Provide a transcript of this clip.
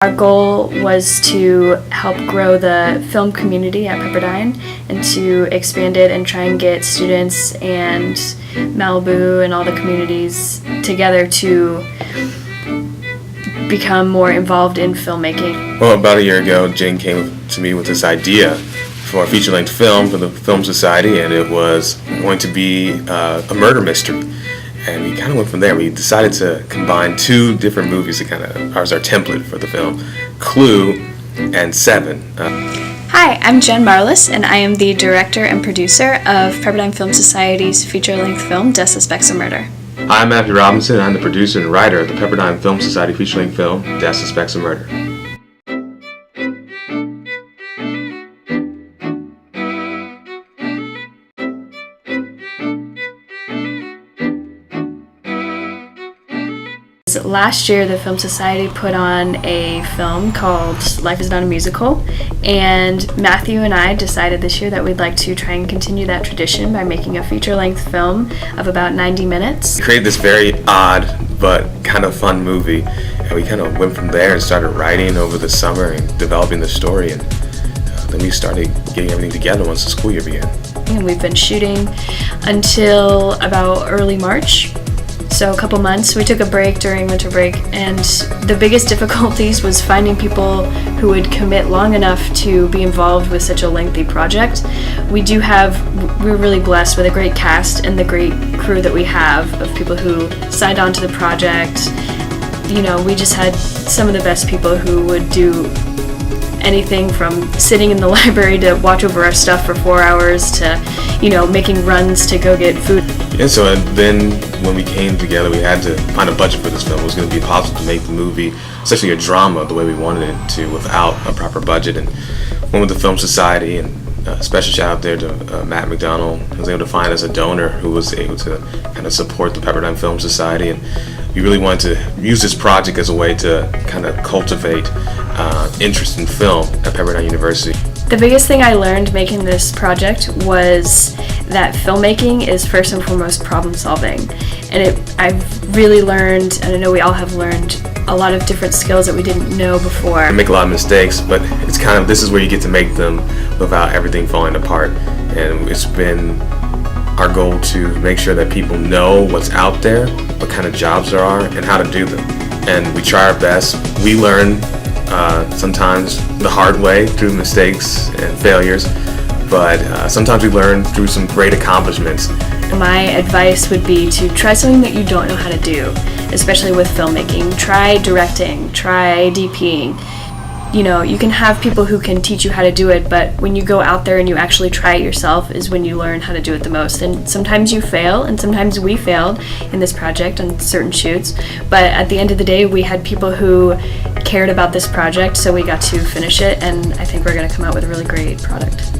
Our goal was to help grow the film community at Pepperdine and to expand it and try and get students and Malibu and all the communities together to become more involved in filmmaking. Well, about a year ago, Jenn came to me with this idea for a feature-length film for the Film Society, and it was going to be a murder mystery. And we kind of went from there. We decided to combine two different movies that kind of are our template for the film, Clue and Seven. Hi, I'm Jenn Marlis, and I am the director and producer of Pepperdine Film Society's feature-length film, Death Suspects a Murder. I'm Matthew Robinson. I'm the producer and writer of the Pepperdine Film Society feature-length film, Death Suspects a Murder. Last year, the Film Society put on a film called Life is Not a Musical, and Matthew and I decided this year that we'd like to try and continue that tradition by making a feature-length film of about 90 minutes. We created this very odd but kind of fun movie, and we kind of went from there and started writing over the summer and developing the story, and then we started getting everything together once the school year began. And we've been shooting until about early March. So a couple months. We took a break during winter break, and the biggest difficulties was finding people who would commit long enough to be involved with such a lengthy project. We're really blessed with a great cast and the great crew that we have of people who signed on to the project. You know, we just had some of the best people who would do anything from sitting in the library to watch over our stuff for 4 hours to, making runs to go get food. And so then when we came together, we had to find a budget for this film. It was going to be impossible to make the movie, essentially a drama, the way we wanted it to without a proper budget. And went with the Film Society, and a special shout out there to Matt McDonald, who was able to find us a donor who was able to kind of support the Pepperdine Film Society. And we really wanted to use this project as a way to kind of cultivate interest in film at Pepperdine University. The biggest thing I learned making this project was that filmmaking is first and foremost problem solving. And I've really learned, and I know we all have learned, a lot of different skills that we didn't know before. I make a lot of mistakes, but it's kind of, this is where you get to make them without everything falling apart. And it's been our goal to make sure that people know what's out there, what kind of jobs there are, and how to do them. And we try our best. We learn sometimes the hard way through mistakes and failures, but sometimes we learn through some great accomplishments. My advice would be to try something that you don't know how to do, especially with filmmaking. Try directing, try DPing. You can have people who can teach you how to do it, but when you go out there and you actually try it yourself is when you learn how to do it the most. And sometimes you fail, and sometimes we failed in this project on certain shoots, but at the end of the day, we had people who cared about this project, so we got to finish it, and I think we're going to come out with a really great product.